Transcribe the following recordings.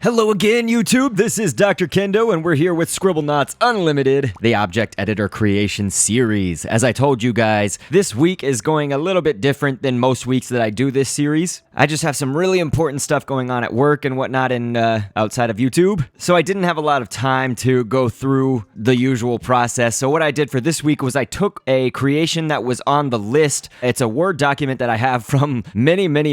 Hello again, YouTube. This is DrKendo, and we're here with Scribblenauts Unlimited, the Object Editor creation series. As I told you guys, this week is going a little bit different than most weeks that I do this series. I just have some really important stuff going on at work and whatnot and outside of YouTube, so I didn't have a lot of time to go through the usual process. So what I did for this week was I took a creation that was on the list. It's a Word document that I have from many months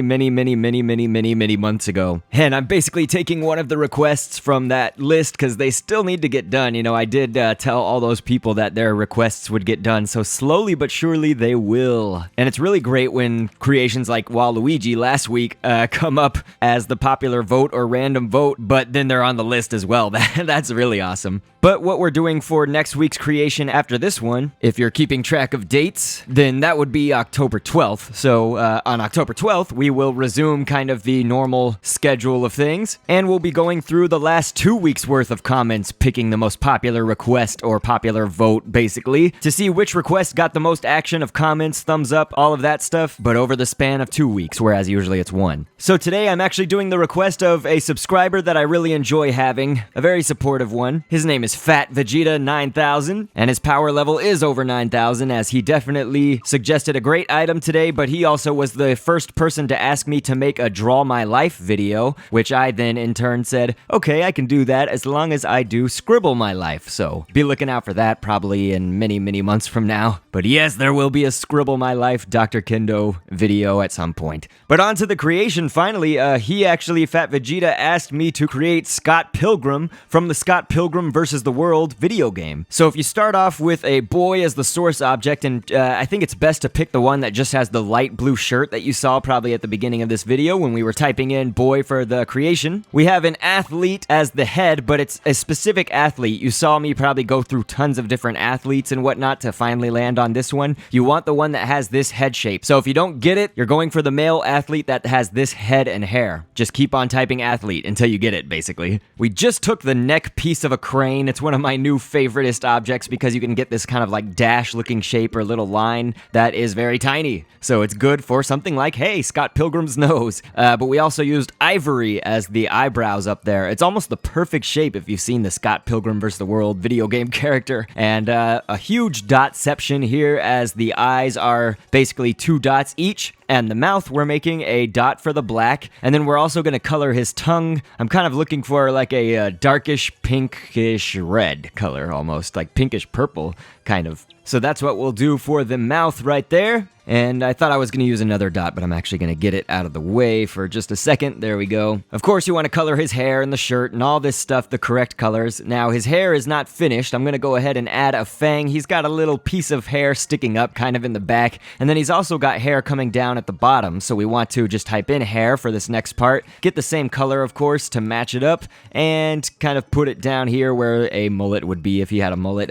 ago, and I'm basically taking one of the requests from that list because they still need to get done. You know, I did tell all those people that their requests would get done, so slowly but surely they will. And it's really great when creations like Waluigi last week come up as the popular vote or random vote, but then they're on the list as well. That's really awesome. But what we're doing for next week's creation after this one, if you're keeping track of dates, then that would be October 12th. So on October 12th, we will resume kind of the normal schedule of things, and we'll be going through the last 2 weeks worth of comments, picking the most popular request or popular vote, basically, to see which request got the most action of comments, thumbs up, all of that stuff, but over the span of 2 weeks, whereas usually it's one. So today I'm actually doing the request of a subscriber that I really enjoy having, a very supportive one. His name is Fat Vegeta 9000, and his power level is over 9000, as he definitely suggested a great item today, but he also was the first person to ask me to make a Draw My Life video, which I then in turn said, okay, I can do that as long as I do Scribble My Life, so be looking out for that probably in many months from now. But yes, there will be a Scribble My Life DrKendo video at some point. But on to the creation, finally, Fat Vegeta asked me to create Scott Pilgrim from the Scott Pilgrim vs. the World video game. So if you start off with a boy as the source object, and I think it's best to pick the one that just has the light blue shirt that you saw probably at the beginning of this video when we were typing in boy for the creation. We have an athlete as the head, but it's a specific athlete. You saw me probably go through tons of different athletes and whatnot to finally land on this one. You want the one that has this head shape. So if you don't get it, you're going for the male athlete that has this head and hair. Just keep on typing athlete until you get it, basically. We just took the neck piece of a crane. It's one of my new favoriteest objects because you can get this kind of like dash looking shape or little line that is very tiny. So it's good for something like, hey, Scott Pilgrim's nose. But we also used ivory as the eyebrows up there. It's almost the perfect shape if you've seen the Scott Pilgrim vs. the World video game character. And a huge dotception here as the eyes are basically 2 dots each. And the mouth, we're making a dot for the black. And then we're also going to color his tongue. I'm kind of looking for like a darkish pinkish red color almost, like pinkish purple kind of. So that's what we'll do for the mouth right there. And I thought I was going to use another dot, but I'm actually going to get it out of the way for just a second. There we go. Of course, you want to color his hair and the shirt and all this stuff the correct colors. Now, his hair is not finished. I'm going to go ahead and add a fang. He's got a little piece of hair sticking up kind of in the back. And then he's also got hair coming down at the bottom. So we want to just type in hair for this next part. Get the same color, of course, to match it up. And kind of put it down here where a mullet would be if he had a mullet.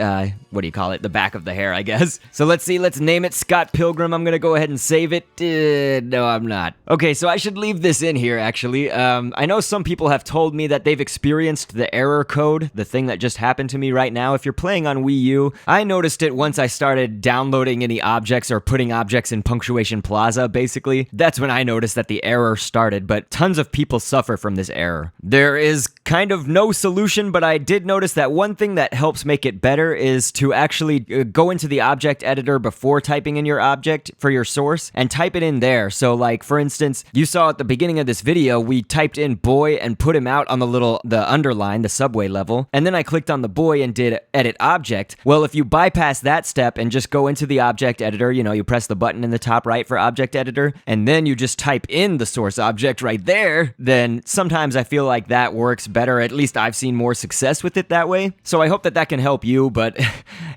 What do you call it? The back of the hair, I guess. So let's see. Let's name it Scott Pilgrim. I'm gonna go ahead and save it. No, I'm not. Okay, so I should leave this in here, actually. I know some people have told me that they've experienced the error code, the thing that just happened to me right now. If you're playing on Wii U, I noticed it once I started downloading any objects or putting objects in Punctuation Plaza, basically. That's when I noticed that the error started, but tons of people suffer from this error. There is kind of no solution, but I did notice that one thing that helps make it better is to actually go into the object editor before typing in your object for your source and type it in there. So like, for instance, you saw at the beginning of this video, we typed in boy and put him out on the underline, the subway level. And then I clicked on the boy and did edit object. Well, if you bypass that step and just go into the object editor, you know, you press the button in the top right for object editor, and then you just type in the source object right there, then sometimes I feel like that works better. At least I've seen more success with it that way. So I hope that that can help you. But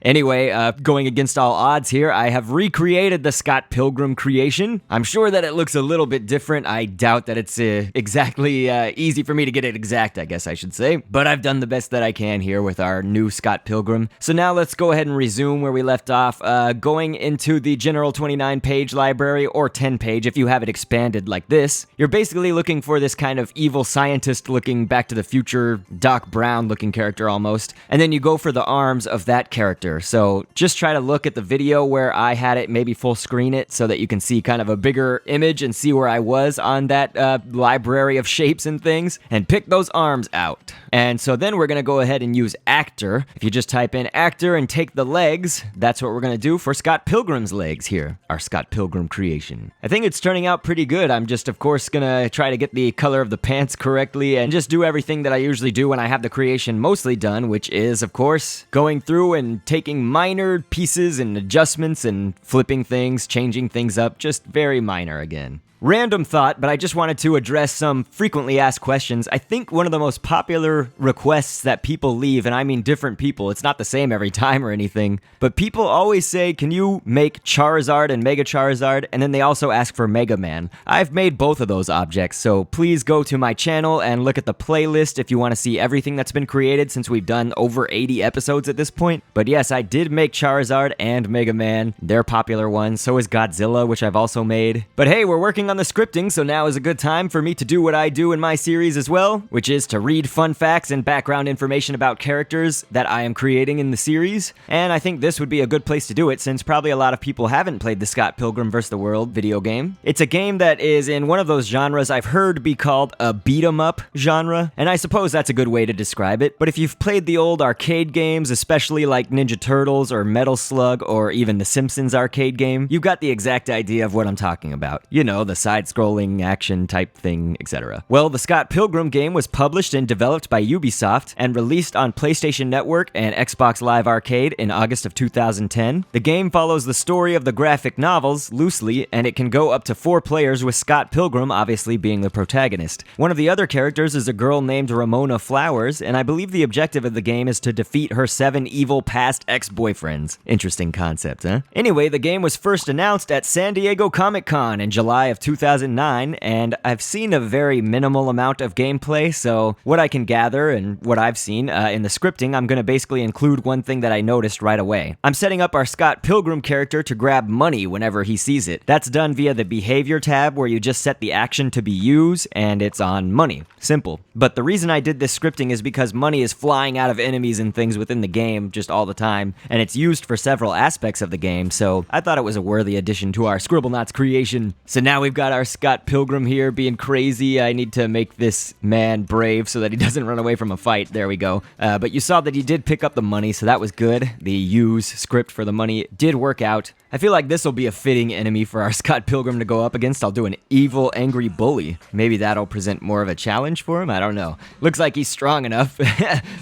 anyway, going against all odds here, I have recreated the Scott Pilgrim creation. I'm sure that it looks a little bit different. I doubt that it's exactly easy for me to get it exact, I guess I should say. But I've done the best that I can here with our new Scott Pilgrim. So now let's go ahead and resume where we left off. Going into the general 29 page library, or 10 page if you have it expanded like this. You're basically looking for this kind of evil scientist looking Back to the Future, Doc Brown looking character almost. And then you go for the arms of that character character. So just try to look at the video where I had it, maybe full screen it so that you can see kind of a bigger image and see where I was on that library of shapes and things, and pick those arms out. And so then we're going to go ahead and use actor. If you just type in actor and take the legs, that's what we're going to do for Scott Pilgrim's legs here, our Scott Pilgrim creation. I think it's turning out pretty good. I'm just, of course, going to try to get the color of the pants correctly and just do everything that I usually do when I have the creation mostly done, which is, of course, going through and taking minor pieces and adjustments and flipping things, changing things up, just very minor again. Random thought, but I just wanted to address some frequently asked questions. I think one of the most popular requests that people leave, and I mean different people, it's not the same every time or anything, but people always say, can you make Charizard and Mega Charizard? And then they also ask for Mega Man. I've made both of those objects, so please go to my channel and look at the playlist if you want to see everything that's been created since we've done over 80 episodes at this point. But yes, I did make Charizard and Mega Man. They're popular ones. So is Godzilla, which I've also made. But hey, we're working on the scripting, so now is a good time for me to do what I do in my series as well, which is to read fun facts and background information about characters that I am creating in the series. And I think this would be a good place to do it, since probably a lot of people haven't played the Scott Pilgrim vs. the World video game. It's a game that is in one of those genres I've heard be called a beat-em-up genre, and I suppose that's a good way to describe it. But if you've played the old arcade games, especially like Ninja Turtles or Metal Slug or even the Simpsons arcade game, you've got the exact idea of what I'm talking about. You know, the side-scrolling action type thing, etc. Well, the Scott Pilgrim game was published and developed by Ubisoft and released on PlayStation Network and Xbox Live Arcade in August of 2010. The game follows the story of the graphic novels loosely, and it can go up to 4 players, with Scott Pilgrim obviously being the protagonist. One of the other characters is a girl named Ramona Flowers, and I believe the objective of the game is to defeat her 7 evil past ex-boyfriends. Interesting concept, huh? Anyway, the game was first announced at San Diego Comic-Con in July of 2009, and I've seen a very minimal amount of gameplay, so what I can gather and what I've seen in the scripting, I'm going to basically include one thing that I noticed right away. I'm setting up our Scott Pilgrim character to grab money whenever he sees it. That's done via the behavior tab, where you just set the action to be used, and it's on money. Simple. But the reason I did this scripting is because money is flying out of enemies and things within the game just all the time, and it's used for several aspects of the game, so I thought it was a worthy addition to our Scribblenauts creation. So now we've got our Scott Pilgrim here being crazy. I need to make this man brave so that he doesn't run away from a fight. There we go. But you saw that he did pick up the money, so that was good. The use script for the money did work out. I feel like this will be a fitting enemy for our Scott Pilgrim to go up against. I'll do an evil, angry bully. Maybe that'll present more of a challenge for him? I don't know. Looks like he's strong enough,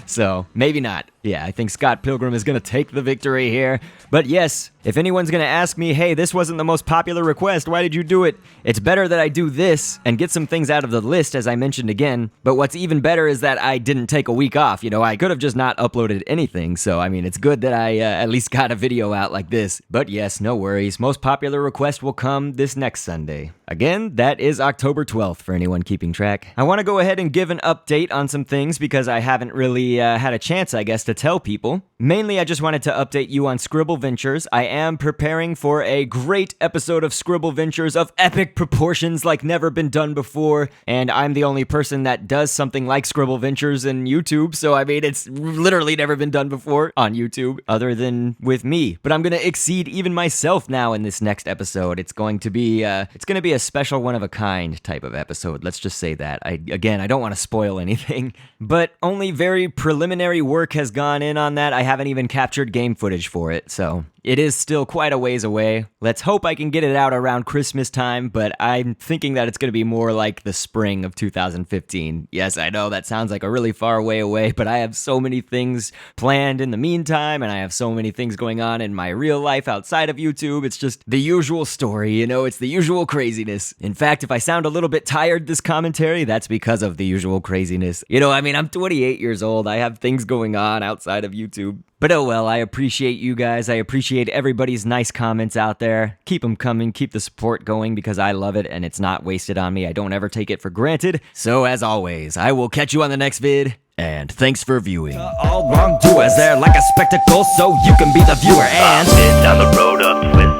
so maybe not. Yeah, I think Scott Pilgrim is going to take the victory here. But yes, if anyone's going to ask me, hey, this wasn't the most popular request, why did you do it? It's better that I do this and get some things out of the list, as I mentioned again. But what's even better is that I didn't take a week off. You know, I could have just not uploaded anything. So, I mean, it's good that I at least got a video out like this. But yes, no worries. Most popular request will come this next Sunday. Again, that is October 12th for anyone keeping track. I want to go ahead and give an update on some things because I haven't really had a chance, I guess, to tell people. Mainly, I just wanted to update you on Scribble Ventures. I am preparing for a great episode of Scribble Ventures of epic proportions like never been done before, and I'm the only person that does something like Scribble Ventures in YouTube, so I mean, it's literally never been done before on YouTube, other than with me. But I'm gonna exceed even myself now in this next episode. It's going to be a special one-of-a-kind type of episode, let's just say that. I don't want to spoil anything, but only very preliminary work has gone in on that. I haven't even captured game footage for it, so it is still quite a ways away. Let's hope I can get it out around Christmas time, but I'm thinking that it's going to be more like the spring of 2015. Yes, I know that sounds like a really far way away, but I have so many things planned in the meantime, and I have so many things going on in my real life outside of YouTube. It's just the usual story, you know, it's the usual craziness. In fact, if I sound a little bit tired this commentary, that's because of the usual craziness. You know, I mean, I'm 28 years old. I have things going on outside of YouTube. But oh well, I appreciate you guys. I appreciate everybody's nice comments out there. Keep them coming, keep the support going because I love it and it's not wasted on me. I don't ever take it for granted. So as always, I will catch you on the next vid, and thanks for viewing. All wrongdoers, they're like a spectacle, so you can be the viewer and down the road of twist.